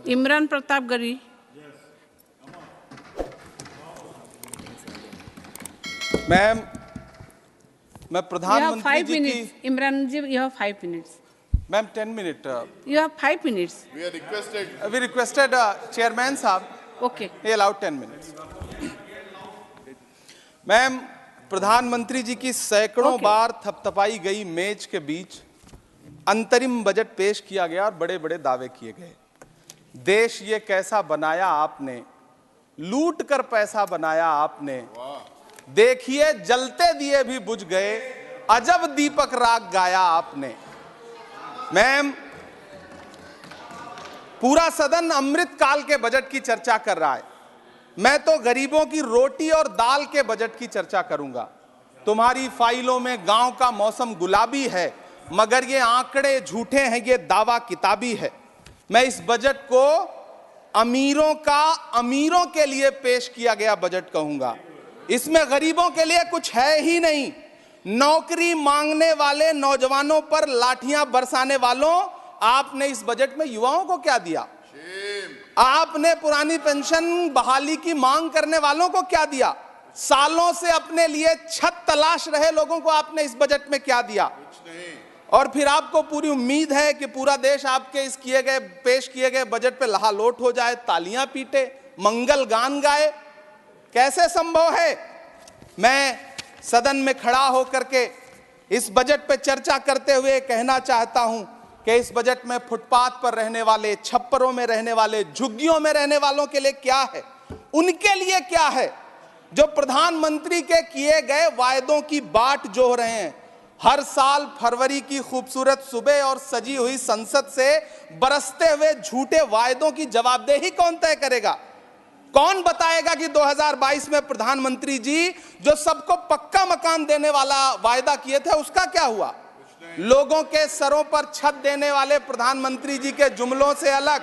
इमरान प्रताप गरी। मैम, मैं प्रधानमंत्री जी की। इमरान जी, you have 5 minutes. Ma'am 10 minute. You have 5 minutes. We requested chairman साहब। Okay. He allowed 10 minutes. Ma'am, प्रधानमंत्री जी की सैकड़ों बार थपथपाई गई मेज के बीच अंतरिम बजट पेश किया गया और बड़े बड़े दावे किए गए। देश ये कैसा बनाया आपने, लूट कर पैसा बनाया आपने, देखिए जलते दिए भी बुझ गए, अजब दीपक राग गाया आपने। मैम, पूरा सदन अमृत काल के बजट की चर्चा कर रहा है, मैं तो गरीबों की रोटी और दाल के बजट की चर्चा करूंगा। तुम्हारी फाइलों में गांव का मौसम गुलाबी है, मगर ये आंकड़े झूठे हैं, ये दावा किताबी है। मैं इस बजट को अमीरों का अमीरों के लिए पेश किया गया बजट कहूंगा। इसमें गरीबों के लिए कुछ है ही नहीं। नौकरी मांगने वाले नौजवानों पर लाठियां बरसाने वालों, आपने इस बजट में युवाओं को क्या दिया? आपने पुरानी पेंशन बहाली की मांग करने वालों को क्या दिया? सालों से अपने लिए छत तलाश रहे लोगों को आपने इस बजट में क्या दिया? और फिर आपको पूरी उम्मीद है कि पूरा देश आपके इस पेश किए गए बजट पे लहालोट हो जाए, तालियां पीटे, मंगल गान गाए। कैसे संभव है? मैं सदन में खड़ा होकर के इस बजट पे चर्चा करते हुए कहना चाहता हूं कि इस बजट में फुटपाथ पर रहने वाले, छप्परों में रहने वाले, झुग्गियों में रहने वालों के लिए क्या है, उनके लिए क्या है जो प्रधानमंत्री के किए गए वायदों की बाट जोह रहे हैं। हर साल फरवरी की खूबसूरत सुबह और सजी हुई संसद से बरसते हुए झूठे वायदों की जवाबदेही कौन तय करेगा? कौन बताएगा कि 2022 में प्रधानमंत्री जी जो सबको पक्का मकान देने वाला वायदा किए थे उसका क्या हुआ? लोगों के सरों पर छत देने वाले प्रधानमंत्री जी के जुमलों से अलग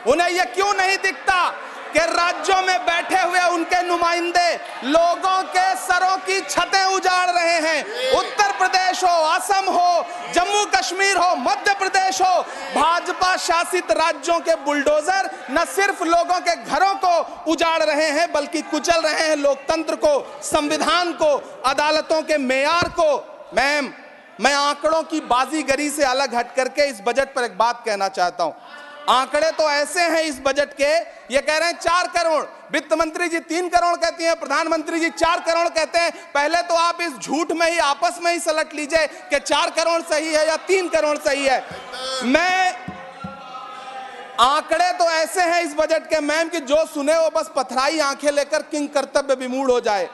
उन्हें यह क्यों नहीं दिखता कि राज्यों में बैठे हुए उनके नुमाइंदे लोगों के सरों की छतें उजाड़ रहे हैं? उत्तर प्रदेश हो, असम हो, जम्मू कश्मीर हो, मध्य प्रदेश हो, भाजपा शासित राज्यों के बुलडोजर न सिर्फ लोगों के घरों को उजाड़ रहे हैं बल्कि कुचल रहे हैं लोकतंत्र को, संविधान को, अदालतों के मेयार को। मैम, मैं आंकड़ों की बाजीगरी से अलग हट करके इस बजट पर एक बात कहना चाहता हूं। आंकड़े तो ऐसे हैं इस बजट के, ये कह रहे हैं 4 करोड़, वित्त मंत्री जी 3 करोड़ कहती हैं, प्रधानमंत्री जी 4 करोड़ कहते हैं। पहले तो आप इस झूठ में ही आपस में ही सलट लीजिए कि 4 करोड़ सही है या 3 करोड़ सही है। मैं आंकड़े तो ऐसे हैं इस बजट के मैम कि जो सुने वो बस पथराई आंखें लेकर किंग कर्तव्य विमूढ़ हो जाए।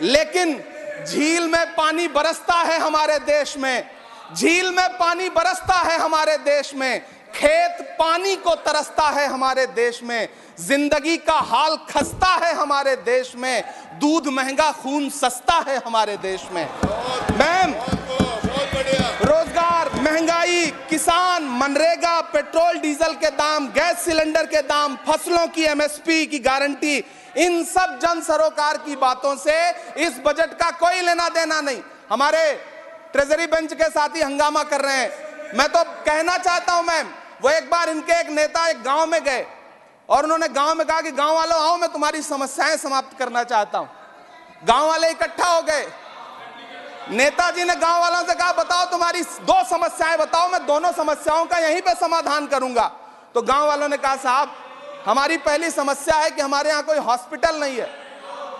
लेकिन झील में पानी बरसता है हमारे देश में, झील में पानी बरसता है हमारे देश में, खेत पानी को तरसता है हमारे देश में, जिंदगी का हाल खस्ता है हमारे देश में, दूध महंगा खून सस्ता है हमारे देश में। मैम, रोजगार, महंगाई, किसान, मनरेगा, पेट्रोल डीजल के दाम, गैस सिलेंडर के दाम, फसलों की एमएसपी की गारंटी, इन सब जन सरोकार की बातों से इस बजट का कोई लेना देना नहीं। हमारे ट्रेजरी बेंच के साथी हंगामा कर रहे हैं। मैं तो कहना चाहता हूं मैम, वो एक बार इनके एक नेता एक गांव में गए और उन्होंने गांव में कहा कि गांव वालों आओ, मैं तुम्हारी समस्याएं समाप्त करना चाहता हूं। गांव वाले इकट्ठा हो गए। नेताजी ने गांव वालों से कहा बताओ तुम्हारी 2 समस्याएं बताओ, मैं दोनों समस्याओं का यहीं पे समाधान करूंगा। तो गांव वालों ने कहा साहब हमारी पहली समस्या है कि हमारे यहाँ कोई हॉस्पिटल नहीं है।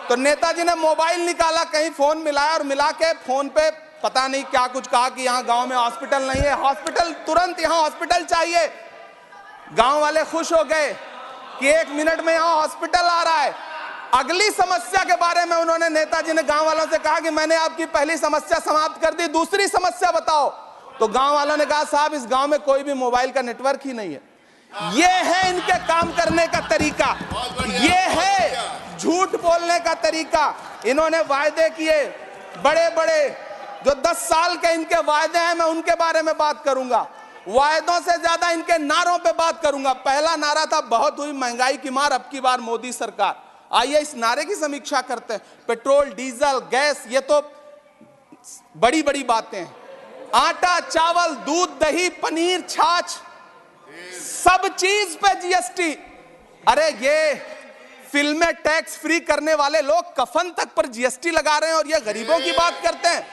तो नेताजी ने मोबाइल निकाला, कहीं फोन मिलाया और मिला के फोन पे पता नहीं क्या कुछ कहा कि यहाँ गांव में हॉस्पिटल नहीं है, हॉस्पिटल तुरंत, यहाँ हॉस्पिटल चाहिए। गांव वाले खुश हो गए कि 1 मिनट में यहाँ हॉस्पिटल आ रहा है। अगली समस्या के बारे में उन्होंने, नेताजी ने गांव वालों से कहा कि मैंने आपकी पहली समस्या समाप्त कर दी, दूसरी समस्या बताओ। तो गांव वालों ने कहा साहब इस गांव में कोई भी मोबाइल का नेटवर्क ही नहीं है। ये है इनके काम करने का तरीका, ये है झूठ बोलने का तरीका। इन्होंने वायदे किए बड़े बड़े, जो 10 साल के इनके वायदे हैं मैं उनके बारे में बात करूंगा। वायदों से ज्यादा इनके नारों पे बात करूंगा। पहला नारा था बहुत हुई महंगाई की मार, अब की बार मोदी सरकार। आइए इस नारे की समीक्षा करते हैं। पेट्रोल, डीजल, गैस, ये तो बड़ी बड़ी बातें हैं। आटा, चावल, दूध, दही, पनीर, छाछ, सब चीज पे जीएसटी। अरे ये फिल्में टैक्स फ्री करने वाले लोग कफन तक पर जीएसटी लगा रहे हैं और ये गरीबों की बात करते हैं।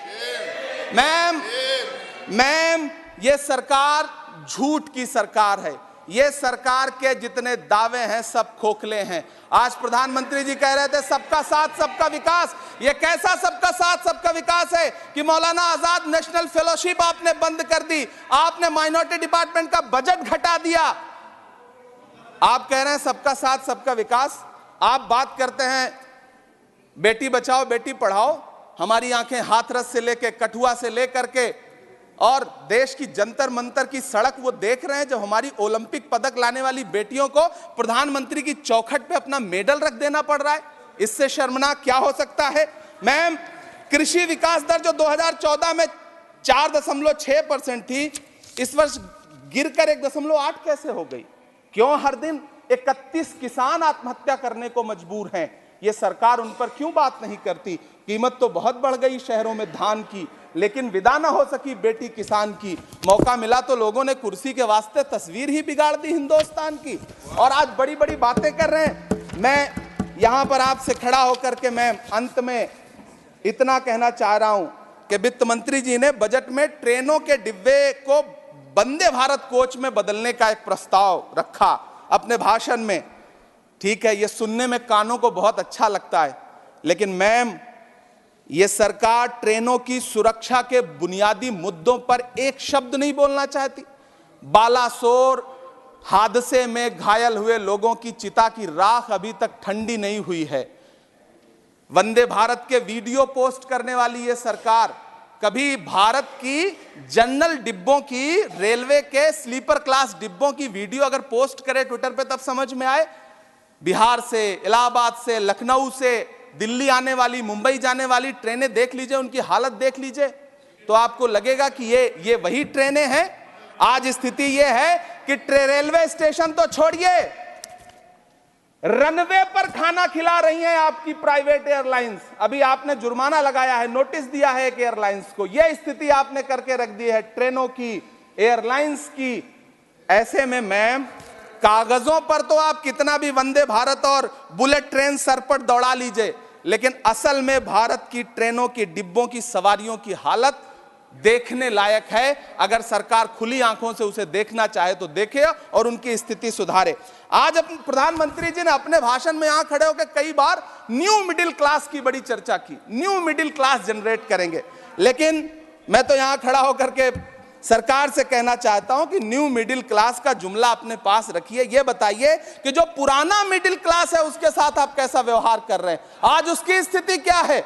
मैम ये सरकार झूठ की सरकार है। ये सरकार के जितने दावे हैं सब खोखले हैं। आज प्रधानमंत्री जी कह रहे थे सबका साथ सबका विकास। ये कैसा सबका साथ सबका विकास है कि मौलाना आजाद नेशनल फेलोशिप आपने बंद कर दी, आपने माइनॉरिटी डिपार्टमेंट का बजट घटा दिया। आप कह रहे हैं सबका साथ सबका विकास। आप बात करते हैं बेटी बचाओ बेटी पढ़ाओ। हमारी आंखें हाथरस से लेके कठुआ से लेकर के और देश की जंतर मंतर की सड़क वो देख रहे हैं जब हमारी ओलंपिक पदक लाने वाली बेटियों को प्रधानमंत्री की चौखट पे अपना मेडल रख देना पड़ रहा है। इससे शर्मनाक क्या हो सकता है। मैम कृषि विकास दर जो 2014 में 4.6% थी, इस वर्ष गिरकर 1.8 कैसे हो गई? क्यों हर दिन 31 किसान आत्महत्या करने को मजबूर हैं? ये सरकार उन पर क्यों बात नहीं करती? कीमत तो बहुत बढ़ गई शहरों में धान की, लेकिन विदा ना हो सकी बेटी किसान की। मौका मिला तो लोगों ने कुर्सी के वास्ते तस्वीर ही बिगाड़ दी हिंदुस्तान की, और आज बड़ी बड़ी बातें कर रहे हैं। मैं यहां पर आपसे खड़ा होकर के मैं अंत में इतना कहना चाह रहा हूं कि वित्त मंत्री जी ने बजट में ट्रेनों के डिब्बे को वंदे भारत कोच में बदलने का एक प्रस्ताव रखा अपने भाषण में। ठीक है, ये सुनने में कानों को बहुत अच्छा लगता है, लेकिन मैम ये सरकार ट्रेनों की सुरक्षा के बुनियादी मुद्दों पर एक शब्द नहीं बोलना चाहती। बालासोर हादसे में घायल हुए लोगों की चिता की राख अभी तक ठंडी नहीं हुई है। वंदे भारत के वीडियो पोस्ट करने वाली ये सरकार कभी भारत की जनरल डिब्बों की, रेलवे के स्लीपर क्लास डिब्बों की वीडियो अगर पोस्ट करे ट्विटर पे तब समझ में आए। बिहार से, इलाहाबाद से, लखनऊ से दिल्ली आने वाली, मुंबई जाने वाली ट्रेनें देख लीजिए, उनकी हालत देख लीजिए, तो आपको लगेगा कि ये वही ट्रेनें हैं। आज स्थिति ये है कि रेलवे स्टेशन तो छोड़िए, रनवे पर खाना खिला रही हैं आपकी प्राइवेट एयरलाइंस। अभी आपने जुर्माना लगाया है, नोटिस दिया है एक एयरलाइंस को। यह स्थिति आपने करके रख दी है ट्रेनों की, एयरलाइंस की। ऐसे में मैम कागजों पर तो आप कितना भी वंदे भारत और बुलेट ट्रेन सर पर दौड़ा लीजिए, लेकिन असल में भारत की ट्रेनों की डिब्बों की सवारियों की हालत देखने लायक है। अगर सरकार खुली आंखों से उसे देखना चाहे तो देखे और उनकी स्थिति सुधारे। आज प्रधानमंत्री जी ने अपने भाषण में यहां खड़े होकर कई बार न्यू मिडिल क्लास की बड़ी चर्चा की, न्यू मिडिल क्लास जनरेट करेंगे। लेकिन मैं तो यहां खड़ा होकर के सरकार से कहना चाहता हूं कि न्यू मिडिल क्लास का जुमला अपने पास रखिए। यह बताइए कि जो पुराना मिडिल क्लास है उसके साथ आप कैसा व्यवहार कर रहे हैं। आज उसकी स्थिति क्या है?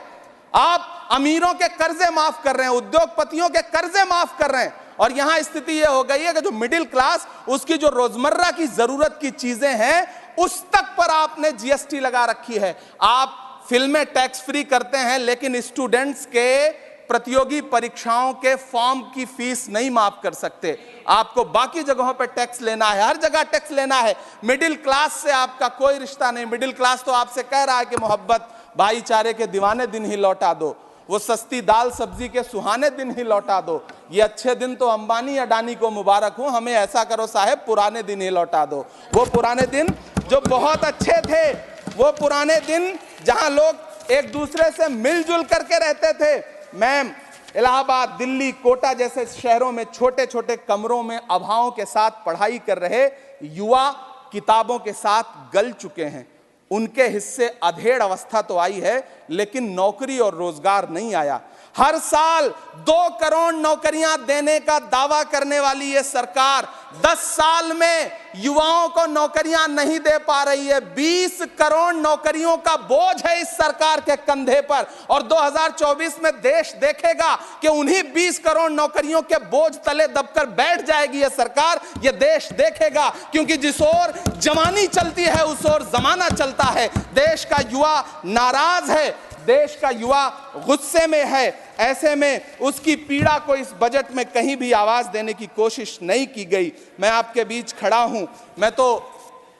आप अमीरों के कर्जे माफ कर रहे हैं, उद्योगपतियों के कर्जे माफ कर रहे हैं, और यहां स्थिति यह हो गई है कि जो मिडिल क्लास, उसकी जो रोजमर्रा की जरूरत की चीजें हैं उस तक पर आपने जीएसटी लगा रखी है। आप फिल्में टैक्स फ्री करते हैं, लेकिन स्टूडेंट्स के प्रतियोगी परीक्षाओं के फॉर्म की फीस नहीं माफ कर सकते। आपको बाकी जगहों पर टैक्स लेना है, हर जगह टैक्स लेना है। मिडिल क्लास से आपका कोई रिश्ता नहीं। मिडिल क्लास तो आपसे कह रहा है कि मोहब्बत, भाईचारे के दीवाने दिन ही लौटा दो, वो सस्ती दाल सब्जी के सुहाने दिन ही लौटा दो। ये अच्छे दिन तो अंबानी अडानी को मुबारक हो, हमें ऐसा करो साहब पुराने दिन ही लौटा दो। वो पुराने दिन जो बहुत अच्छे थे, वो पुराने दिन जहां लोग एक दूसरे से मिलजुल करके रहते थे। मैम इलाहाबाद, दिल्ली, कोटा जैसे शहरों में छोटे छोटे कमरों में अभावों के साथ पढ़ाई कर रहे युवा किताबों के साथ गल चुके हैं। उनके हिस्से अधेड़ अवस्था तो आई है, लेकिन नौकरी और रोजगार नहीं आया। हर साल 2 करोड़ नौकरियां देने का दावा करने वाली ये सरकार 10 साल में युवाओं को नौकरियां नहीं दे पा रही है। 20 करोड़ नौकरियों का बोझ है इस सरकार के कंधे पर, और 2024 में देश देखेगा कि उन्हीं 20 करोड़ नौकरियों के बोझ तले दबकर बैठ जाएगी ये सरकार। ये देश देखेगा, क्योंकि जिस ओर जवानी चलती है उस ओर जमाना चलता है। देश का युवा नाराज है, देश का युवा गुस्से में है। ऐसे में उसकी पीड़ा को इस बजट में कहीं भी आवाज देने की कोशिश नहीं की गई। मैं आपके बीच खड़ा हूं, मैं तो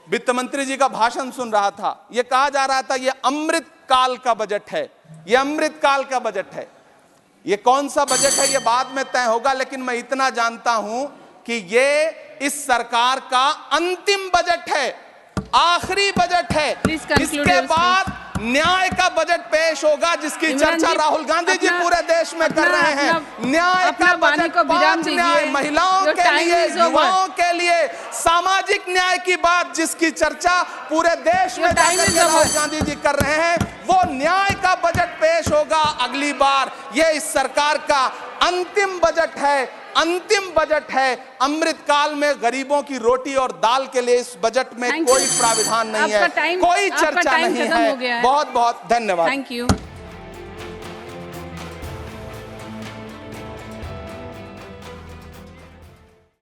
वित्त मंत्री जी का भाषण सुन रहा था। यह कहा जा रहा था ये अमृत काल का बजट है, ये अमृत काल का बजट है। ये कौन सा बजट है ये बाद में तय होगा, लेकिन मैं इतना जानता हूं कि ये इस सरकार का अंतिम बजट है, आखिरी बजट है। Please conclude इसके your बाद न्याय का बजट पेश होगा, जिसकी चर्चा राहुल गांधी जी पूरे देश में कर रहे हैं। न्याय का बजट, पांच न्याय, महिलाओं के लिए, युवाओं के लिए, सामाजिक न्याय की बात जिसकी चर्चा पूरे देश में राहुल गांधी जी कर रहे हैं, वो न्याय का बजट पेश होगा अगली बार। ये इस सरकार का अंतिम बजट है, अंतिम बजट है। अमृतकाल में गरीबों की रोटी और दाल के लिए इस बजट में कोई प्राविधान नहीं है, कोई चर्चा नहीं है। बहुत बहुत धन्यवाद। Thank you.